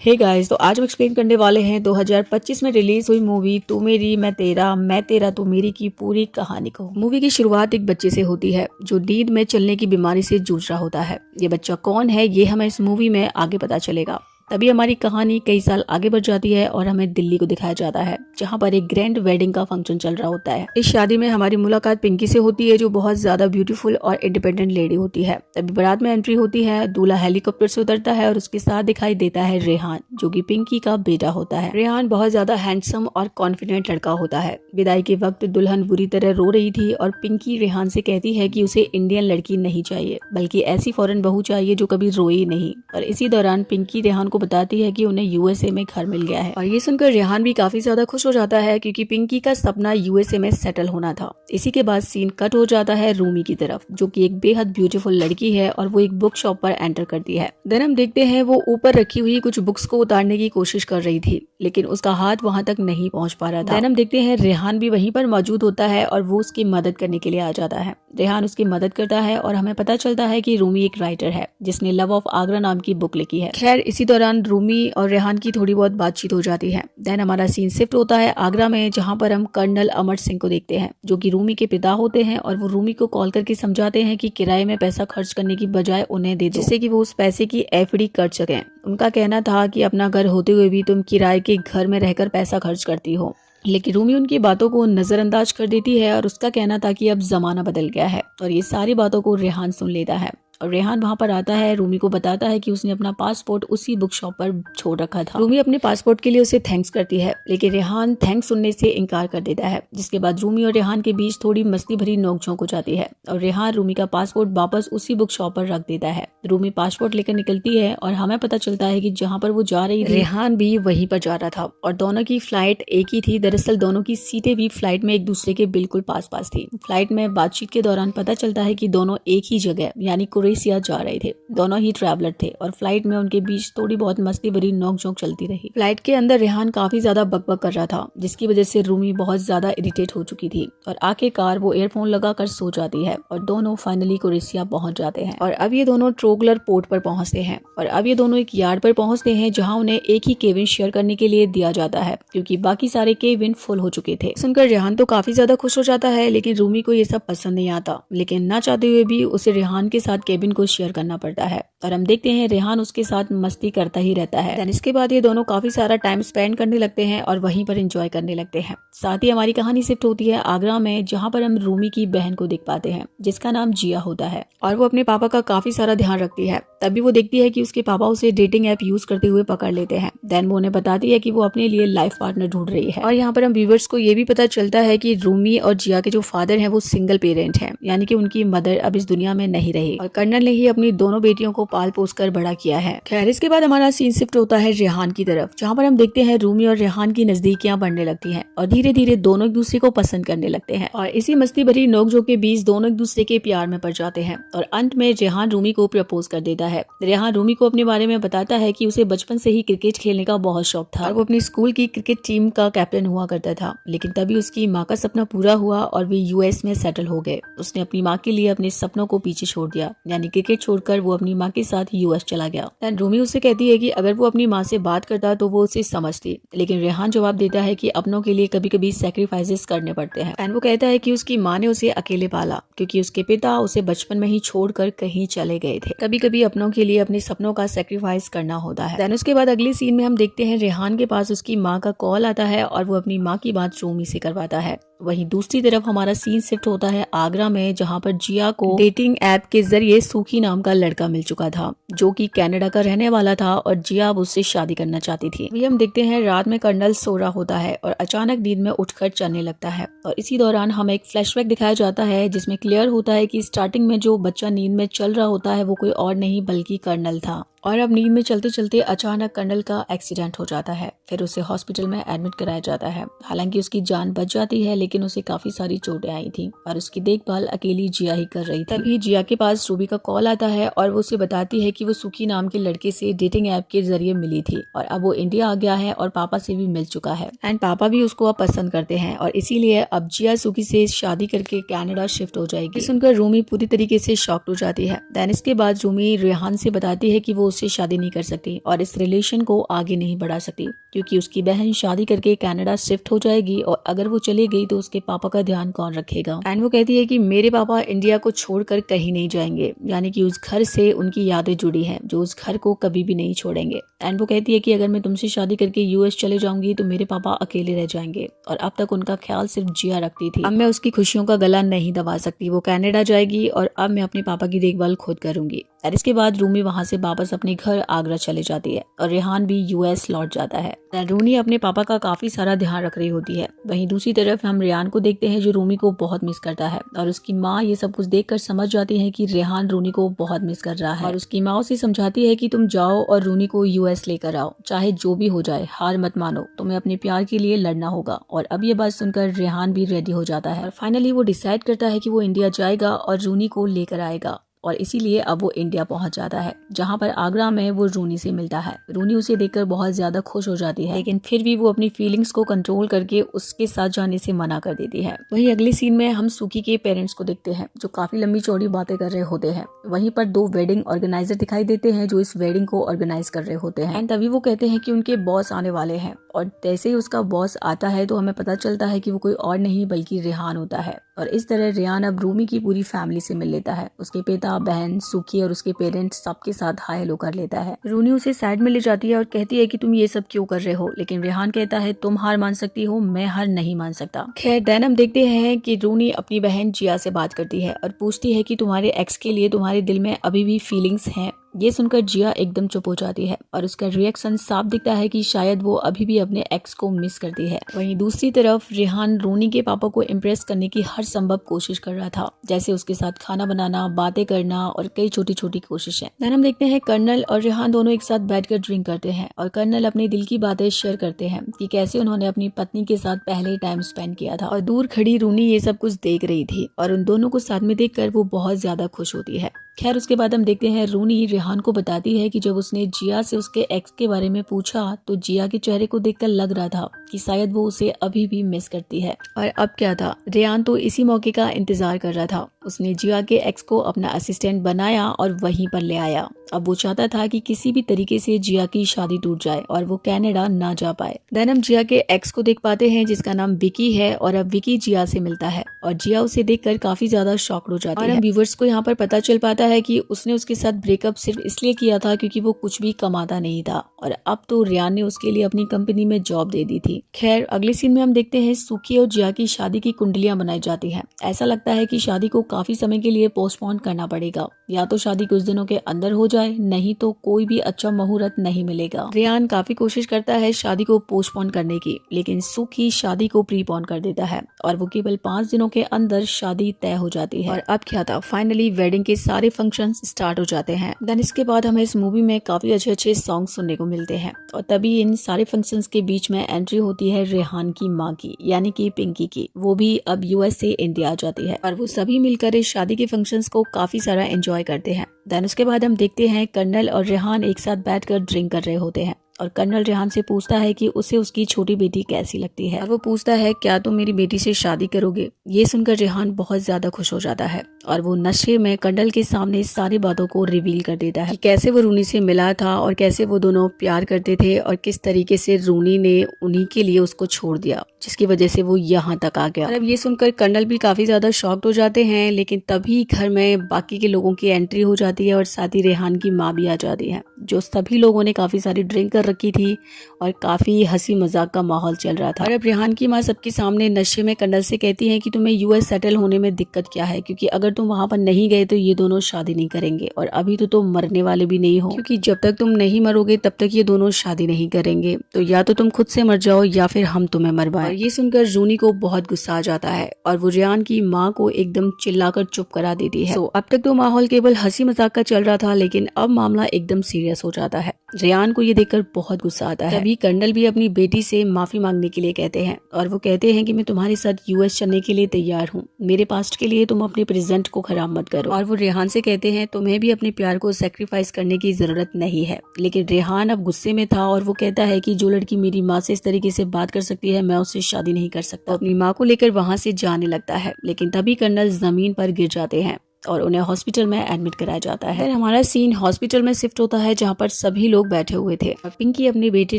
Hey guys, तो आज हम एक्सप्लेन करने वाले हैं 2025 में रिलीज हुई मूवी तू मेरी मैं तेरा तू मेरी की पूरी कहानी को। मूवी की शुरुआत एक बच्चे से होती है जो नींद में चलने की बीमारी से जूझ रहा होता है। ये बच्चा कौन है ये हमें इस मूवी में आगे पता चलेगा। तभी हमारी कहानी कई साल आगे बढ़ जाती है और हमें दिल्ली को दिखाया जाता है जहाँ पर एक ग्रैंड वेडिंग का फंक्शन चल रहा होता है। इस शादी में हमारी मुलाकात पिंकी से होती है जो बहुत ज्यादा ब्यूटीफुल और इंडिपेंडेंट लेडी होती है। तभी बारात में एंट्री होती है, दूल्हा हेलीकॉप्टर से उतरता है और उसके साथ दिखाई देता है रेहान जो कि पिंकी का बेटा होता है। रेहान बहुत ज्यादा हैंडसम और कॉन्फिडेंट लड़का होता है। विदाई के वक्त दुल्हन बुरी तरह रो रही थी और पिंकी रेहान से कहती है कि उसे इंडियन लड़की नहीं चाहिए बल्कि ऐसी फॉरेन बहू चाहिए जो कभी रोई नहीं। और इसी दौरान पिंकी रेहान को बताती है कि उन्हें यूएसए में घर मिल गया है और ये सुनकर रेहान भी काफी ज्यादा खुश हो जाता है क्योंकि पिंकी का सपना यूएसए में सेटल होना था। इसी के बाद सीन कट हो जाता है रूमी की तरफ जो कि एक बेहद ब्यूटीफुल लड़की है और वो एक बुक शॉप पर एंटर करती है। देन हम देखते हैं वो ऊपर रखी हुई कुछ बुक्स को उतारने की कोशिश कर रही थी लेकिन उसका हाथ वहां तक नहीं पहुंच पा रहा था। देन हम देखते हैं रेहान भी वहीं पर मौजूद होता है और वो उसकी मदद करने के लिए आ जाता है। रेहान उसकी मदद करता है और हमें पता चलता है कि रूमी एक राइटर है जिसने लव ऑफ आगरा नाम की बुक लिखी है। खैर इसी दौरान रूमी और रेहान की थोड़ी बहुत बातचीत हो जाती है। देन हमारा सीन शिफ्ट होता है आगरा में जहाँ पर हम कर्नल अमर सिंह को देखते हैं जो कि रूमी के पिता होते हैं और वो रूमी को कॉल करके समझाते हैं कि किराए में पैसा खर्च करने की बजाय उन्हें दे दो जिससे कि वो उस पैसे की एफडी कर सकें। उनका कहना था कि अपना घर होते हुए भी तुम किराए के घर में रहकर पैसा खर्च करती हो, लेकिन रूमी उनकी बातों को नजरअंदाज कर देती है और उसका कहना था कि अब जमाना बदल गया है और ये सारी बातों को रेहान सुन लेता है। और रेहान वहां पर आता है, रूमी को बताता है कि उसने अपना पासपोर्ट उसी बुक शॉप पर छोड़ रखा था। रूमी अपने पासपोर्ट के लिए उसे थैंक्स करती है लेकिन रेहान थैंक्स सुनने से इनकार कर देता है जिसके बाद रूमी और रेहान के बीच थोड़ी मस्ती भरी नोकझोंक हो जाती है और रेहान रूमी का पासपोर्ट वापस उसी बुक शॉप पर रख देता है। रूमी पासपोर्ट लेकर निकलती है और हमें पता चलता है कि जहाँ पर वो जा रही थी रेहान भी वहीं पर जा रहा था और दोनों की फ्लाइट एक ही थी। दरअसल दोनों की सीटें भी फ्लाइट में एक दूसरे के बिल्कुल पास पास थी। फ्लाइट में बातचीत के दौरान पता चलता है कि दोनों एक ही जगह यानी क्रोएशिया जा रहे थे। दोनों ही ट्रैवलर थे और फ्लाइट में उनके बीच थोड़ी बहुत मस्ती भरी नोकझोंक चलती रही। फ्लाइट के अंदर रेहान काफी ज्यादा बकबक कर रहा था जिसकी वजह से रूमी बहुत ज्यादा इरिटेट हो चुकी थी और आखिरकार वो ईयरफोन लगाकर सो जाती है और दोनों फाइनली क्रोएशिया पहुंच जाते हैं। और अब ये दोनों ट्रोगलर पोर्ट पर पहुंचते हैं और अब ये दोनों एक यार्ड पर पहुंचते हैं जहां उन्हें एक ही केबिन शेयर करने के लिए दिया जाता है क्योंकि बाकी सारे केबिन फुल हो चुके थे। सुनकर रेहान तो काफी ज्यादा खुश हो जाता है लेकिन रूमी को ये सब पसंद नहीं आता, लेकिन ना चाहते हुए भी उसे रेहान के साथ केबिन को शेयर करना पड़ता है और हम देखते हैं रेहान उसके साथ मस्ती करता ही रहता है। देन इसके बाद ये दोनों काफी सारा टाइम स्पेंड करने लगते हैं और वहीं पर एंजॉय करने लगते हैं। साथ ही हमारी कहानी शिफ्ट होती है आगरा में जहाँ पर हम रूमी की बहन को देख पाते हैं जिसका नाम जिया होता है और वो अपने पापा का काफी सारा ध्यान रखती है। तभी वो देखती है कि उसके पापा उसे डेटिंग ऐप यूज करते हुए पकड़ लेते हैं। देन वो उन्हें बताती है कि वो अपने लिए लाइफ पार्टनर ढूंढ रही है और यहाँ पर हम व्यूवर्स को ये भी पता चलता है कि रूमी और जिया के जो फादर हैं वो सिंगल पेरेंट हैं यानी कि उनकी मदर अब इस दुनिया में नहीं रही और कर्नल ने ही अपनी दोनों बेटियों को पाल पोस कर बड़ा किया है। खैर इसके बाद हमारा सीन शिफ्ट होता है रेहान की तरफ जहाँ पर हम देखते हैं रूमी और रेहान की नजदीकियां बढ़ने लगती हैं और धीरे धीरे दोनों एक दूसरे को पसंद करने लगते हैं और इसी मस्ती भरी नोकझोंक के बीच दोनों एक दूसरे के प्यार में पड़ जाते हैं और अंत में रेहान रूमी को प्रपोज कर देता है। रेहान रूमी को अपने बारे में बताता है कि उसे बचपन से ही क्रिकेट खेलने का बहुत शौक था और वो अपनी स्कूल की क्रिकेट टीम का कैप्टन हुआ करता था, लेकिन तभी उसकी माँ का सपना पूरा हुआ और वे यूएस में सेटल हो गए। उसने अपनी माँ के लिए अपने सपनों को पीछे छोड़ दिया यानी क्रिकेट छोड़कर वो अपनी माँ के साथ यूएस चला गया। देन रूमी उससे कहती है कि अगर वो अपनी माँ से बात करता तो वो उसे समझती, लेकिन रेहान जवाब देता है कि अपनों के लिए कभी कभी सैक्रिफाइसेस करने पड़ते हैं। एंड वो कहता है कि उसकी माँ ने उसे अकेले पाला क्योंकि उसके पिता उसे बचपन में ही छोड़कर कहीं चले गए थे। कभी कभी अपनों के लिए अपने सपनों का सैक्रिफाइस करना होता है। देन उसके बाद अगले सीन में हम देखते हैं रेहान के पास उसकी माँ का कॉल आता है और वो अपनी माँ की बात रूमी से करवाता है। वहीं दूसरी तरफ हमारा सीन शिफ्ट होता है आगरा में जहां पर जिया को डेटिंग ऐप के जरिए सुखी नाम का लड़का मिल चुका था जो कि कनाडा का रहने वाला था और जिया अब उससे शादी करना चाहती थी। अभी हम देखते हैं रात में कर्नल सो रहा होता है और अचानक नींद में उठकर चलने लगता है और इसी दौरान हमें एक फ्लैशबैक दिखाया जाता है जिसमें क्लियर होता है कि स्टार्टिंग में जो बच्चा नींद में चल रहा होता है वो कोई और नहीं बल्कि कर्नल था और अब नींद में चलते चलते अचानक कर्नल का एक्सीडेंट हो जाता है। फिर उसे हॉस्पिटल में एडमिट कराया जाता है। हालांकि उसकी जान बच जाती है लेकिन उसे काफी सारी चोटें आई थी और उसकी देखभाल अकेली जिया ही कर रही थी। तभी जिया के पास रूबी का कॉल आता है और वो उसे बताती है कि वो सुखी नाम के लड़के से डेटिंग ऐप के जरिए मिली थी और अब वो इंडिया आ गया है और पापा से भी मिल चुका है एंड पापा भी उसको अब पसंद करते हैं और इसीलिए अब जिया सुखी से शादी करके कनाडा शिफ्ट हो जाएगी। सुनकर रूमी पूरी तरीके से शॉक्ड हो जाती है। देन इसके बाद रूमी रेहान से बताती है कि वो उससे शादी नहीं कर सकती और इस रिलेशन को आगे नहीं बढ़ा सकती, क्योंकि उसकी बहन शादी करके कनाडा शिफ्ट हो जाएगी और अगर वो चली गई तो उसके पापा का ध्यान कौन रखेगा। एंड वो कहती है कि मेरे पापा इंडिया को छोड़कर कहीं नहीं जाएंगे, यानी कि उस घर से उनकी यादें जुड़ी हैं जो उस घर को कभी भी नहीं छोड़ेंगे। एंड वो कहती है कि अगर मैं तुमसे शादी करके यूएस चले जाऊंगी तो मेरे पापा अकेले रह जाएंगे और अब तक उनका ख्याल सिर्फ जिया रखती थी। अब मैं उसकी खुशियों का गला नहीं दबा सकती, वो कनाडा जाएगी और अब मैं अपने पापा की देखभाल खुद करूंगी। और इसके बाद रूमी वहां से वापस अपने घर आगरा चले जाती है और रेहान भी यूएस लौट जाता है। रूनी अपने पापा का काफी सारा ध्यान रख रही होती है। वहीं दूसरी तरफ हम रेहान को देखते हैं जो रूमी को बहुत मिस करता है और उसकी माँ ये सब कुछ देखकर समझ जाती है कि रेहान रूनी को बहुत मिस कर रहा है और उसकी माँ उसे समझाती है कि तुम जाओ और रूनी को यूएस लेकर आओ, चाहे जो भी हो जाए हार मत मानो, तुम्हें अपने प्यार के लिए लड़ना होगा। और अब ये बात सुनकर रेहान भी रेडी हो जाता है और फाइनली वो डिसाइड करता है कि वो इंडिया जाएगा और रूनी को लेकर आएगा और इसीलिए अब वो इंडिया पहुंच जाता है, जहां पर आगरा में वो रूनी से मिलता है। रूनी उसे देखकर बहुत ज्यादा खुश हो जाती है, लेकिन फिर भी वो अपनी फीलिंग्स को कंट्रोल करके उसके साथ जाने से मना कर देती है। वहीं अगले सीन में हम सुकी के पेरेंट्स को देखते हैं जो काफी लंबी चौड़ी बातें कर रहे होते हैं। वहीं पर 2 वेडिंग ऑर्गेनाइजर दिखाई देते हैं जो इस वेडिंग को ऑर्गेनाइज कर रहे होते हैं। एंड तभी वो कहते हैं कि उनके बॉस आने वाले हैं और जैसे ही उसका बॉस आता है तो हमें पता चलता है कि वो कोई और नहीं बल्कि रेहान होता है। और इस तरह रेहान अब रूमी की पूरी फैमिली से मिल लेता है, उसके पिता, बहन, सुखी और उसके पेरेंट्स सबके साथ हाय हेलो कर लेता है। रूनी उसे साइड में ले जाती है और कहती है कि तुम ये सब क्यों कर रहे हो, लेकिन रेहान कहता है तुम हार मान सकती हो, मैं हार नहीं मान सकता। खैर देन हम देखते हैं कि रूनी अपनी बहन जिया से बात करती है और पूछती है कि तुम्हारे एक्स के लिए तुम्हारे दिल में अभी भी फीलिंग्स हैं। ये सुनकर जिया एकदम चुप हो जाती है और उसका रिएक्शन साफ दिखता है कि शायद वो अभी भी अपने एक्स को मिस करती है। वहीं दूसरी तरफ रेहान रूनी के पापा को इम्प्रेस करने की हर संभव कोशिश कर रहा था, जैसे उसके साथ खाना बनाना, बातें करना और कई छोटी छोटी कोशिशें। देन हम देखते हैं कर्नल और रेहान दोनों एक साथ बैठकर ड्रिंक करते हैं और कर्नल अपने दिल की बातें शेयर करते हैं कि कैसे उन्होंने अपनी पत्नी के साथ पहले टाइम स्पेंड किया था और दूर खड़ी रूनी ये सब कुछ देख रही थी और उन दोनों को साथ में देखकर वो बहुत ज्यादा खुश होती है। खैर उसके बाद हम देखते हैं रूनी रेहान को बताती है कि जब उसने जिया से उसके एक्स के बारे में पूछा तो जिया के चेहरे को देखकर लग रहा था कि शायद वो उसे अभी भी मिस करती है। और अब क्या था, रेहान तो इसी मौके का इंतजार कर रहा था। उसने जिया के एक्स को अपना असिस्टेंट बनाया और वहीं पर ले आया। अब वो चाहता था कि किसी भी तरीके से जिया की शादी टूट जाए और वो कनाडा ना जा पाए। देन हम जिया के एक्स को देख पाते हैं जिसका नाम विकी है और अब विकी जिया से मिलता है और जिया उसे देखकर काफी ज्यादा शॉक्ड हो जाती है। और हम व्यूअर्स को यहाँ पर पता चल पाता है कि उसने उसके साथ ब्रेकअप सिर्फ इसलिए किया था क्योंकि वो कुछ भी कमाता नहीं था और अब तो रेहान ने उसके लिए अपनी कंपनी में जॉब दे दी थी। खैर अगले सीन में हम देखते हैं सुकी और जिया की शादी की कुंडलियां बनाई जाती हैं। ऐसा लगता है कि शादी को काफी समय के लिए पोस्टपोन करना पड़ेगा, या तो शादी कुछ दिनों के अंदर हो जाए, नहीं तो कोई भी अच्छा मुहूर्त नहीं मिलेगा। रेहान काफी कोशिश करता है शादी को पोस्टपोन करने की, लेकिन सुकी शादी को प्रीपोन कर देता है और वो केवल 5 दिनों के अंदर शादी तय हो जाती है। और अब क्या था, फाइनली वेडिंग के सारे फंक्शन स्टार्ट हो जाते हैं। देन इसके बाद हमें इस मूवी में काफी अच्छे अच्छे सॉन्ग सुनने को मिलते हैं और तभी इन सारे फंक्शंस के बीच में एंट्री होती है रेहान की माँ की, यानी कि पिंकी की। वो भी अब यूएस से इंडिया आ जाती है और वो सभी मिलकर इस शादी के फंक्शंस को काफी सारा एंजॉय करते हैं। देन उसके बाद हम देखते हैं कर्नल और रेहान एक साथ बैठकर ड्रिंक कर रहे होते हैं और कर्नल रेहान से पूछता है कि उसे उसकी छोटी बेटी कैसी लगती है और वो पूछता है क्या तुम मेरी बेटी से शादी करोगे। ये सुनकर रेहान बहुत ज्यादा खुश हो जाता है और वो नशे में कर्नल के सामने सारी बातों को रिवील कर देता है कि कैसे वो रूनी से मिला था और कैसे वो दोनों प्यार करते थे और किस तरीके से रूनी ने उन्हीं के लिए उसको छोड़ दिया, जिसकी वजह से वो यहाँ तक आ गया। और अब ये सुनकर कर्नल भी काफी ज्यादा शॉक्ड हो जाते हैं, लेकिन तभी घर में बाकी के लोगों की एंट्री हो जाती है और साथ ही रेहान की माँ भी आ जाती है, जो सभी लोगों ने काफी सारी ड्रिंक कर रखी थी और काफी हंसी मजाक का माहौल चल रहा था। और अब रेहान की माँ सबके सामने नशे में कर्नल से कहती है कि तुम्हें यूएस सेटल होने में दिक्कत क्या है, क्योंकि अगर तुम वहां पर नहीं गए तो ये दोनों शादी नहीं करेंगे और अभी तो तुम मरने वाले भी नहीं हो, क्योंकि जब तक तुम नहीं मरोगे तब तक ये दोनों शादी नहीं करेंगे, तो या तो तुम खुद से मर जाओ या फिर हम तुम्हें मरवाएं। ये सुनकर रूनी को बहुत गुस्सा आ जाता है और वो रेहान की माँ को एकदम चिल्लाकर चुप करा देती है। अब तक तो माहौल केवल हंसी मजाक का चल रहा था, लेकिन अब मामला एकदम सीरियस हो जाता है। रेहान को ये देखकर बहुत गुस्सा आता है। तभी कर्नल भी अपनी बेटी से माफी मांगने के लिए कहते हैं और वो कहते हैं कि मैं तुम्हारे साथ यूएस चलने के लिए तैयार हूँ, मेरे पास्ट के लिए तुम अपने प्रेजेंट को खराब मत करो। और वो रेहान से कहते हैं तुम्हें भी अपने प्यार को सेक्रीफाइस करने की जरूरत नहीं है। लेकिन रेहान अब गुस्से में था और वो कहता है कि जो लड़की मेरी माँ से इस तरीके से बात कर सकती है मैं उससे शादी नहीं कर सकता। अपनी माँ को लेकर वहाँ से जाने लगता है, लेकिन तभी कर्नल जमीन पर गिर जाते हैं और उन्हें हॉस्पिटल में एडमिट कराया जाता है। हमारा सीन हॉस्पिटल में शिफ्ट होता है जहाँ पर सभी लोग बैठे हुए थे और पिंकी अपनी बेटी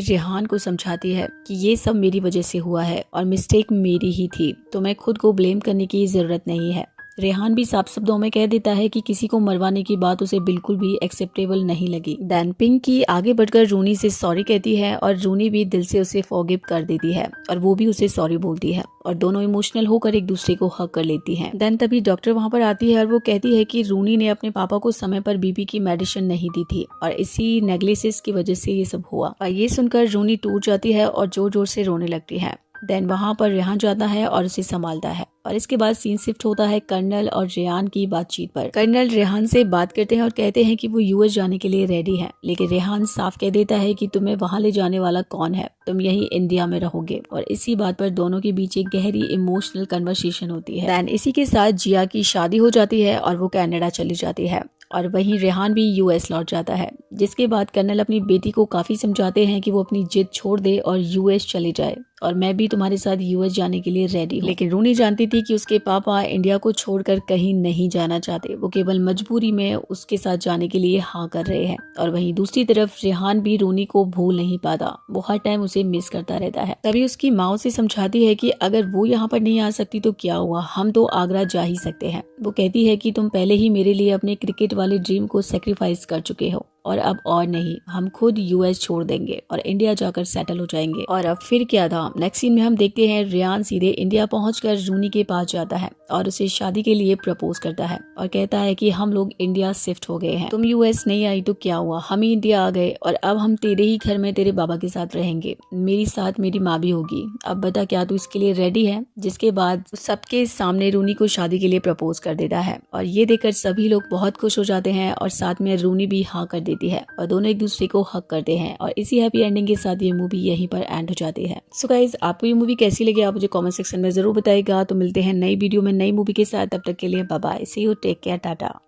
रेहान को समझाती है कि ये सब मेरी वजह से हुआ है और मिस्टेक मेरी ही थी, तो मैं खुद को ब्लेम करने की जरूरत नहीं है। रेहान भी साफ शब्दों में कह देता है कि किसी को मरवाने की बात उसे बिल्कुल भी एक्सेप्टेबल नहीं लगी। देन पिंकी आगे बढ़कर रूनी से सॉरी कहती है और रूनी भी दिल से उसे फॉरगिव कर देती है और वो भी उसे सॉरी बोलती है और दोनों इमोशनल होकर एक दूसरे को हग कर लेती हैं। देन तभी डॉक्टर वहाँ पर आती है और वो कहती है कि रूनी ने अपने पापा को समय पर बीपी की मेडिसिन नहीं दी थी और इसी नेग्लिजेंस की वजह से ये सब हुआ। और ये सुनकर रूनी टूट जाती है और जोर जोर से रोने लगती है। देन वहाँ पर रेहान जाता है और उसे संभालता है और इसके बाद सीन शिफ्ट होता है कर्नल और रेहान की बातचीत पर। कर्नल रेहान से बात करते हैं और कहते हैं कि वो यूएस जाने के लिए रेडी है, लेकिन रेहान साफ कह देता है कि तुम्हें वहाँ ले जाने वाला कौन है, तुम यही इंडिया में रहोगे। और इसी बात पर दोनों के बीच एक गहरी इमोशनल कन्वर्सेशन होती है। देन इसी के साथ जिया की शादी हो जाती है और वो कनाडा चली जाती है और वहीं रेहान भी यूएस लौट जाता है। जिसके बाद कर्नल अपनी बेटी को काफी समझाते हैं कि वो अपनी जिद छोड़ दे और यूएस चले जाए और मैं भी तुम्हारे साथ यूएस जाने के लिए रेडी हूँ। लेकिन रूनी जानती थी कि उसके पापा इंडिया को छोड़कर कहीं नहीं जाना चाहते, वो केवल मजबूरी में उसके साथ जाने के लिए हाँ कर रहे हैं। और वहीं दूसरी तरफ रेहान भी रूनी को भूल नहीं पाता, वो हर टाइम उसे मिस करता रहता है। तभी उसकी माँ उसे समझाती है कि अगर वो यहाँ पर नहीं आ सकती तो क्या हुआ, हम तो आगरा जा ही सकते हैं। वो कहती है कि तुम पहले ही मेरे लिए अपने क्रिकेट वाले ड्रीम को सेक्रीफाइस कर चुके हो और अब और नहीं, हम खुद यूएस छोड़ देंगे और इंडिया जाकर सेटल हो जाएंगे। और अब फिर क्या था, नेक्स्ट सीन में हम देखते हैं रेहान सीधे इंडिया पहुंचकर रूनी के पास जाता है और उसे शादी के लिए प्रपोज करता है और कहता है कि हम लोग इंडिया शिफ्ट हो गए हैं, तुम यूएस नहीं आई तो क्या हुआ, हम ही इंडिया आ गए और अब हम तेरे ही घर में तेरे बाबा के साथ रहेंगे, मेरी साथ मेरी माँ भी होगी, अब बता क्या तू इसके लिए रेडी है। जिसके बाद सबके सामने रूनी को शादी के लिए प्रपोज कर देता है और ये देखकर सभी लोग बहुत खुश हो जाते हैं और साथ में रूनी भी हाँ कर देती है और दोनों एक दूसरे को हक करते हैं और इसी हैप्पी एंडिंग के साथ ये मूवी यहीं पर एंड हो जाती है। सो गाइज, आपको ये मूवी कैसी लगी आप मुझे कमेंट सेक्शन में जरूर बताइएगा। तो मिलते हैं नई वीडियो में नई मूवी के साथ, तब तक के लिए bye bye, see you, take care, Tata.